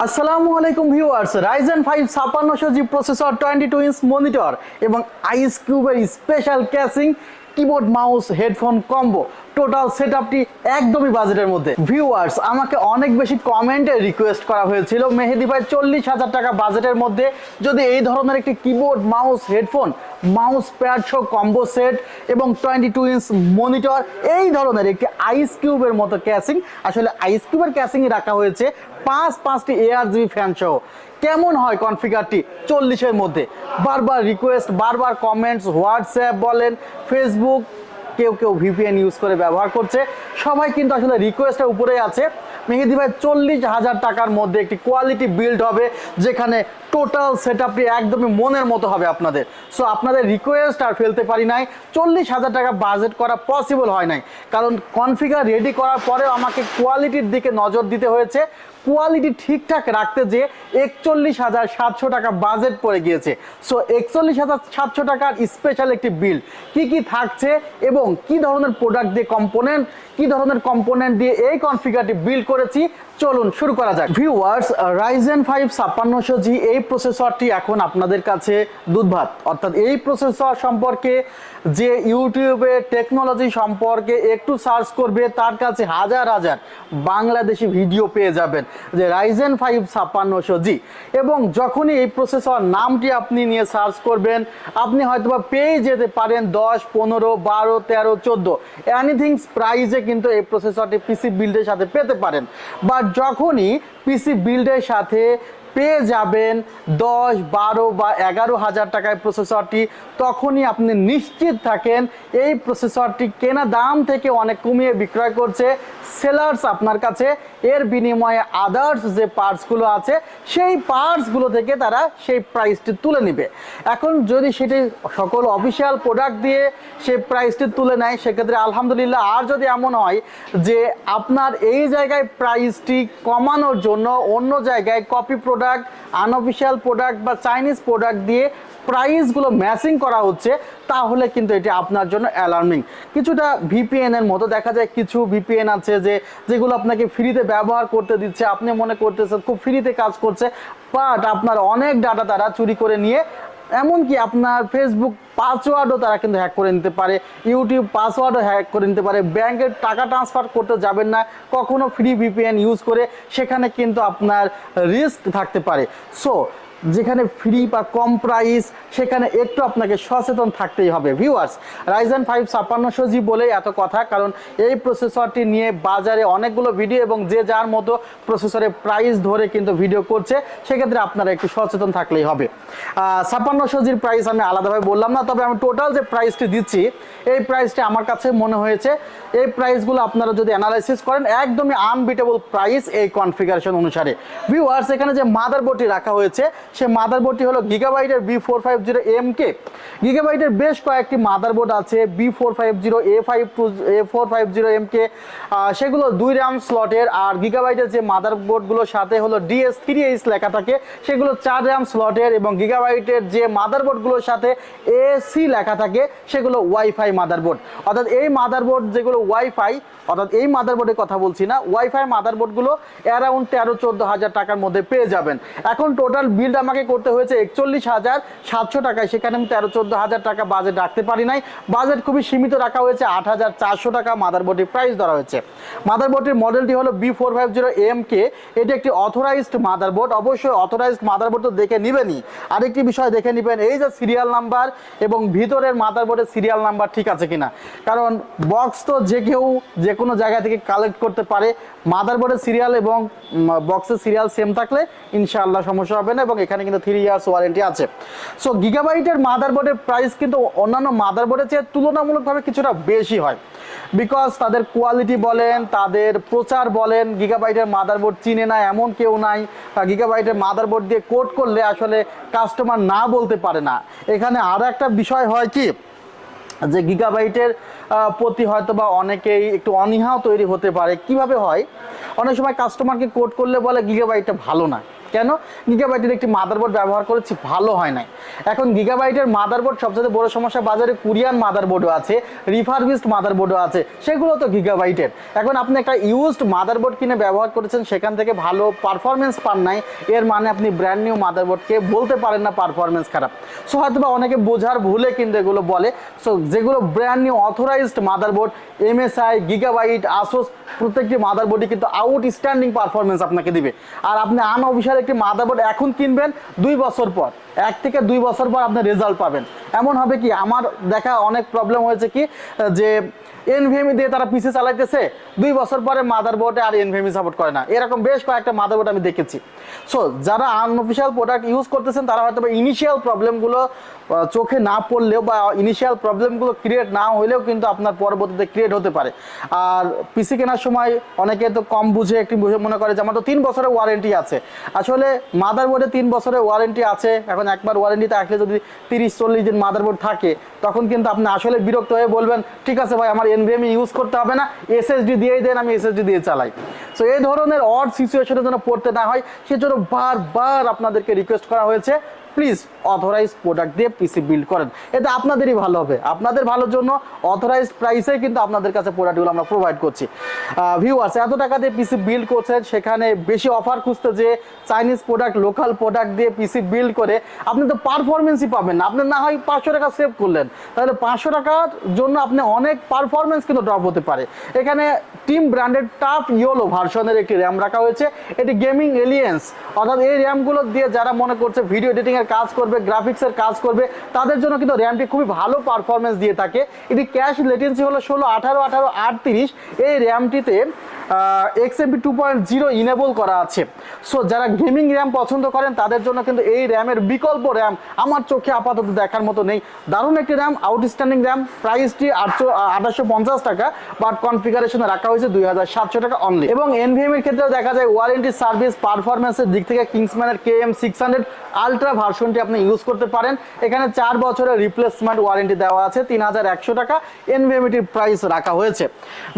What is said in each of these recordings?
আসসালামু আলাইকুম viewers, Ryzen 5 5600G processor 22 inch monitor এবং আইস কিউবের special casing keyboard mouse headphone combo total সেটআপটি একদমই বাজেটের মধ্যে। ভিউয়ার্স, আমাকে অনেক বেশি কমেন্টে রিকোয়েস্ট করা হয়েছিল মেহেদি ভাই 40,000 টাকা বাজেটের মধ্যে যদি এই ধরনের একটি keyboard mouse headphone mouse pad সহ কম্বো সেট এবং 22 ইঞ্চ মনিটর এই ধরনের একটি আইস কিউবের মতো ক্যাসিং, আসলে আইস কিউবের ক্যাসিংই রাখা হয়েছে পাঁচটি ARGB ফ্যান সহ কেমন হয় কনফিগারটি 40-এর মধ্যে। বারবার রিকোয়েস্ট, বারবার কমেন্টস, হোয়াটসঅ্যাপ বলেন, ফেসবুক, কেউ কেউ VPN ইউজ করে ব্যবহার করছে, সবাই কিন্তু আসলে রিকোয়েস্টের উপরেই আছে। মেহেদি ভাই 40,000 টাকার মধ্যে একটি কোয়ালিটি বিল্ড হবে যেখানে টোটাল সেটআপটি একদমই মনের মতো হবে আপনাদের। সো আপনাদের রিকোয়েস্ট আর ফেলতে পারি নাই, 40,000 টাকা বাজেট করা পসিবল হয় নাই, কারণ কনফিগার রেডি করার পরেও আমাকে কোয়ালিটির দিকে নজর দিতে হয়েছে। কোয়ালিটি ঠিকঠাক রাখতে যে 41,700 টাকা বাজেট পড়ে গিয়েছে। সো 41,700 টাকার স্পেশাল একটি বিল্ড কি কি থাকছে এবং কি ধরনের প্রোডাক্ট দিয়ে কি ধরনের কম্পোনেন্ট দিয়ে এই কনফিগারটি বিল্ড করেছি, চলুন শুরু করা যাক। ভিউয়ার্স, রাইজেন 5 5600G এই প্রসেসরটি এখন আপনাদের কাছে দুধভাত, অর্থাৎ এই প্রসেসর সম্পর্কে যে ইউটিউবে টেকনোলজি সম্পর্কে একটু সার্চ করবে তার কাছে হাজার হাজার বাংলাদেশি ভিডিও পেয়ে যাবেন যে রাইজেন 5 5600G, এবং যখনই এই প্রসেসর নামটি আপনি নিয়ে সার্চ করবেন আপনি হয়তোবা পেয়ে যেতে পারেন 10, 15, 12, 13, 14 এনিথিং প্রাইসে কিন্তু এই প্রসেসরটি পিসি বিল্ডের সাথে পেতে পারেন। বাট যখনই পিসি বিল্ডের সাথে পেয়ে যাবেন 10, 12 বা 11,000 টাকায় প্রসেসরটি, তখনই আপনি নিশ্চিত থাকেন এই প্রসেসরটি কেনা দাম থেকে অনেক কমিয়ে বিক্রয় করছে সেলার্স আপনার কাছে। এর বিনিময়ে আদার্স যে পার্টসগুলো আছে সেই পার্টসগুলো থেকে তারা সেই প্রাইসটি তুলে নেবে। এখন যদি সেটি সকল অফিসিয়াল প্রোডাক্ট দিয়ে সেই প্রাইসটি তুলে নেয় সেক্ষেত্রে আলহামদুলিল্লাহ। আর যদি এমন হয় যে আপনার এই জায়গায় প্রাইসটি কমানোর জন্য অন্য জায়গায় কপি প্রোডাক্ট, আনঅফিসিয়াল প্রোডাক্ট বা চাইনিজ প্রোডাক্ট দিয়ে প্রাইসগুলো ম্যাচিং করা হচ্ছে, তাহলে কিন্তু এটি আপনার জন্য অ্যালার্মিং। কিছুটা VPN এর মতো দেখা যায়, কিছু VPN আছে যেগুলো আপনাকে ফ্রিতে ব্যবহার করতে দিচ্ছে, আপনি মনে করতেছেন খুব ফ্রিতে কাজ করছে, বাট আপনার অনেক ডাটা তারা চুরি করে নিয়ে, এমনকি আপনার ফেসবুক পাসওয়ার্ডও তারা কিন্তু হ্যাক করে নিতে পারে, ইউটিউব পাসওয়ার্ডও হ্যাক করে নিতে পারে। ব্যাংকের টাকা ট্রান্সফার করতে যাবেন না কখনো ফ্রি VPN ইউজ করে, সেখানে কিন্তু আপনার রিস্ক থাকতে পারে। সো যেখানে ফ্রি বা কম প্রাইস সেখানে একটু আপনাকে সচেতন থাকতেই হবে। ভিউয়ার্স, রাইজেন 5 5600G বলে এত কথা, কারণ এই প্রসেসরটি নিয়ে বাজারে অনেকগুলো ভিডিও এবং যে যার মতো প্রসেসরের প্রাইস ধরে কিন্তু ভিডিও করছে, সেক্ষেত্রে আপনারা একটু সচেতন থাকলেই হবে। 5600Gর প্রাইস আমি আলাদাভাবে বললাম না, তবে আমি টোটাল যে প্রাইসটি দিচ্ছি এই প্রাইসটি আমার কাছে মনে হয়েছে এই প্রাইসগুলো আপনারা যদি অ্যানালাইসিস করেন একদমই আনবিটেবল প্রাইস এই কনফিগারেশন অনুসারে। ভিউয়ার্স, এখানে যে মাদারবোর্ডটি রাখা হয়েছে সে মাদারবোর্ডটি হলো গিগাবাইটের B450MK। গিগাবাইটের বেশ কয়েকটি মাদারবোর্ড আছে, B450, A450MK, সেগুলো 2 RAM স্লটের। আর গিগাবাইটের যে মাদারবোর্ডগুলোর সাথে হলো DS3H লেখা থাকে সেগুলো 4 RAM স্লটের, এবং গিগাবাইটের যে মাদারবোর্ডগুলোর সাথে AC লেখা থাকে সেগুলো ওয়াইফাই মাদারবোর্ড। অর্থাৎ এই মাদারবোর্ড যেগুলো ওয়াইফাই, অর্থাৎ এই মাদারবোর্ডের কথা বলছি না, ওয়াইফাই মাদারবোর্ডগুলো অ্যারাউন্ড 13-14 হাজার টাকার মধ্যে পেয়ে যাবেন। এখন টোটাল বিল্ড আমাকে করতে হয়েছে 41,700 টাকায়, সেখানে আমি 13-14 হাজার টাকা বাজেট রাখতে পারি নাই, বাজেট খুবই সীমিত রাখা হয়েছে। 8,400 টাকা মাদারবোর্ডের প্রাইস ধরা হয়েছে। মাদারবোর্ডের মডেলটি হলো B450MK। এটি একটি অথরাইজড মাদারবোর্ড, অবশ্যই অথরাইজড মাদারবোর্ড তো দেখে নেবেনই। আরেকটি বিষয় দেখে নেবেন এই যে সিরিয়াল নাম্বার এবং ভিতরের মাদারবোর্ডের সিরিয়াল নাম্বার ঠিক আছে কিনা, কারণ বক্স তো যে কেউ যে কোনো জায়গা থেকে কালেক্ট করতে পারে। মাদারবোর্ডের সিরিয়াল এবং বক্সের সিরিয়াল সেম থাকলে ইনশাআল্লাহ সমস্যা হবে না, এবং এখানে কিন্তু 3 ইয়ার্স ওয়ারেন্টি আছে। সো গিগাবাইটের মাদারবোর্ডের প্রাইস কিন্তু অন্যান্য মাদারবোর্ডের চেয়ে তুলনামূলকভাবে কিছুটা বেশি হয়, বিকজ তাদের কোয়ালিটি বলেন, তাদের প্রচার বলেন, গিগাবাইটের মাদারবোর্ড চিনে না এমন কেউ নাই। গিগাবাইটের মাদারবোর্ড দিয়ে কোড করলে আসলে কাস্টমার না বলতে পারে না। এখানে আরও একটা বিষয় হয় কি, যে গিগাবাইটের প্রতি হয়তো বা অনেকেই একটু অনীহাও তৈরি হতে পারে। কিভাবে হয়, অনেক সময় কাস্টমারকে কোড করলে বলে গিগাবাইটটা ভালো না, কেন? গিগাবাইটের একটি মাদারবোর্ড ব্যবহার করেছি, ভালো হয় নাই। এখন গিগাবাইটের মাদারবোর্ড সবচেয়ে বড় সমস্যা, বাজারে কোরিয়ান মাদারবোর্ডও আছে, রিফারবিশড মাদারবোর্ডও আছে, সেগুলো তো গিগাবাইটের। এখন আপনি একটা ইউজড মাদারবোর্ড কিনে ব্যবহার করেছেন, সেখান থেকে ভালো পারফরমেন্স পান নাই, এর মানে আপনি ব্র্যান্ড নিউ মাদারবোর্ডকে বলতে পারেন না পারফরমেন্স খারাপ। সো হয়তো বা অনেকে বোঝার ভুলে কিন্তু এগুলো বলে। সো যেগুলো brand new authorized motherboard, MSI, Gigabyte, Asus, প্রত্যেকটি মাদারবোর্ডই কিন্তু আউটস্ট্যান্ডিং পারফরমেন্স আপনাকে দিবে। আর আপনি আনঅফিশিয়াল একটি মাদারবোর্ড এখন কিনবেন, 2 বছর পর, 1 থেকে 2 বছর পর আপনি রেজাল্ট পাবেন। এমন হবে কি, আমার দেখা অনেক প্রবলেম হয়েছে কি, যে এনভিএমই দিয়ে তারা পিসি চালাইতেছে, 2 বছর পরে মাদারবোর্ডে আর এনভিএমই সাপোর্ট করে না, এরকম বেশ কয়েকটা মাদারবোর্ড আমি দেখেছি। সো যারা আনঅফিশিয়াল প্রোডাক্ট ইউজ করতেছেন তারা হয়তো ইনিশিয়াল প্রবলেমগুলো চোখে না পড়লেও বা ইনিশিয়াল প্রবলেমগুলো ক্রিয়েট না হলেও কিন্তু আপনার পরবর্তীতে ক্রিয়েট হতে পারে। আর পিসি কেনার সময় অনেকে তো কম বুঝে একটি মনে করে যে আমার তো 3 বছরের ওয়ারেন্টি আছে। আসলে মাদারবোর্ডে 3 বছরের ওয়ারেন্টি আছে। এখন একবার ওয়ারেন্টিতে আসলে যদি 30-40 দিন মাদারবোর্ড থাকে, তখন কিন্তু আপনি আসলে বিরক্ত হয়ে বলবেন, ঠিক আছে ভাই, আমার এনভিএমই ইউজ করতে হবে না, এসএসডি দিয়েই দেন, আমি এসএসডি দিয়ে চালাই। সো এই ধরনের অড সিচুয়েশনের জন্য পড়তে না হয়, সেজন্য বারবার আপনাদেরকে রিকোয়েস্ট করা হয়েছে, প্লিজ অথরাইজড প্রোডাক্ট দিয়ে পিসি বিল্ড করেন, এতে আপনাদেরই ভালো হবে। আপনাদের ভালোর জন্য অথরাইজড প্রাইসে কিন্তু আপনাদের কাছে প্রোডাক্টগুলো আমরা প্রোভাইড করছি। ভিউয়ার্স, এত টাকা দিয়ে পিসি বিল্ড করছেন, সেখানে বেশি অফার খুঁজতে যে চাইনিজ প্রোডাক্ট, লোকাল প্রোডাক্ট দিয়ে পিসি বিল্ড করে আপনি তো পারফরমেন্সই পাবেন না। আপনি না হয় 500 টাকা সেভ করলেন, তাহলে 500 টাকার জন্য আপনি অনেক পারফরমেন্স কিন্তু ড্রপ হতে পারে। এখানে টিম ব্র্যান্ডেড টাফ ইয়েলো ভার্সনের একটি র্যাম রাখা হয়েছে, এটি গেমিং এলিয়েন্স, অর্থাৎ এই র্যামগুলো দিয়ে যারা মনে করছে ভিডিও এডিটিং এর কাজ করবে, গ্রাফিক্সের কাজ করবে, তাদের জন্য কিন্তু র্যামটি খুবই ভালো পারফরমেন্স দিয়ে থাকে। এটি ক্যাশ লেটেন্সি হলো 16, 18, 18, 38। এই র্যামটিতে XMP 2.0 ইনেবল করা আছে। সো যারা গেমিং র্যাম পছন্দ করেন তাদের জন্য কিন্তু এই র্যামের বিকল্প র্যাম আমার চোখে আপাতত দেখার মতো নেই। দারুণ একটি র্যাম, আউটস্ট্যান্ডিং র্যাম। প্রাইসটি 2850 টাকা, বাট কনফিগারেশনে রাখা হয়েছে 2700 টাকা অনলি। এবং এনভিএম এর ক্ষেত্রেও দেখা যায় ওয়ারেন্টি, সার্ভিস, পারফরমেন্সের দিক থেকে কিংসম্যানের KM600 আলট্রা ভার্সনটি আপনি ইউজ করতে পারেন। এখানে 4 বছরের রিপ্লেসমেন্ট ওয়ারেন্টি দেওয়া আছে, 3100 টাকা এনভিএমটির প্রাইস রাখা হয়েছে।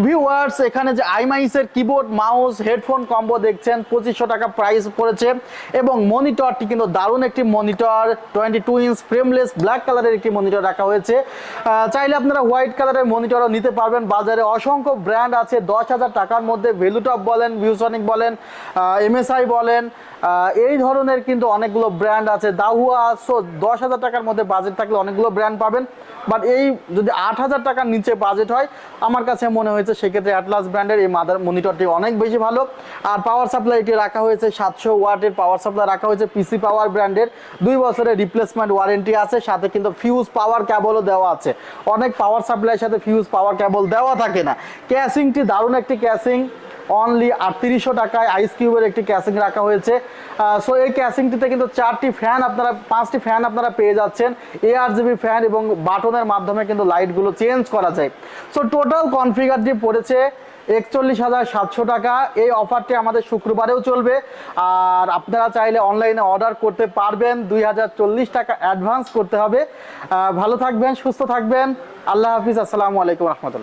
ভিউয়ার্স, এখানে যে আইমাইসের কিবোর্ড, মাউস, হেডফোন কম্বো দেখছেন, 2500 টাকা প্রাইস পড়েছে। এবং মনিটরটি কিন্তু দারুণ একটি মনিটর, 22 ইঞ্চ ফ্রেমলেস ব্ল্যাক কালারের একটি মনিটর রাখা হয়েছে। চাইলে আপনারা হোয়াইট কালারের মনিটরও নিতে পারবেন। বাজারে অসংখ্য ব্র্যান্ড আছে 10,000 টাকার মধ্যে, ভ্যালুটপ বলেন, ভিউসনিক বলেন, MSI বলেন, এই ধরনের কিন্তু অনেকগুলো ব্র্যান্ড আছে, দাহুয়া। সো 10,000 টাকার মধ্যে বাজেট থাকলে অনেকগুলো ব্র্যান্ড পাবেন। বাট এই যদি 8,000 টাকার নিচে বাজেট হয়, আমার কাছে মনে হয়েছে সেক্ষেত্রে অ্যাটলাস ব্র্যান্ডের এই মনিটরটি অনেক বেশি ভালো। আর পাওয়ার সাপ্লাই এটি রাখা হয়েছে 700 ওয়াটের পাওয়ার সাপ্লাই রাখা হয়েছে, পিসি পাওয়ার ব্র্যান্ডের। 2 বছরের রিপ্লেসমেন্ট ওয়ারেন্টি আছে, সাথে কিন্তু ফিউজ পাওয়ার কেবলও দেওয়া আছে। অনেক পাওয়ার সাপ্লাইয়ের সাথে ফিউজ পাওয়ার কেবল দেওয়া থাকে না। ক্যাসিংটি দারুণ একটি ক্যাসিং, অনলি 3800 টাকায় আইস কিউবের একটি ক্যাসিং রাখা হয়েছে। সো এই ক্যাসিংটিতে কিন্তু 5টি ফ্যান আপনারা পেয়ে যাচ্ছেন, ARGB ফ্যান, এবং বাটনের মাধ্যমে কিন্তু লাইটগুলো চেঞ্জ করা যায়। সো টোটাল কনফিগারটি পড়েছে 41,700 টাকা। এই অফারটি আমাদের শুক্রবারেও চলবে। আর আপনারা চাইলে অনলাইনে অর্ডার করতে পারবেন, 2040 টাকা অ্যাডভান্স করতে হবে। ভালো থাকবেন, সুস্থ থাকবেন, আল্লাহ হাফিজ, আসসালামু আলাইকুম রহমতুল্লাহ।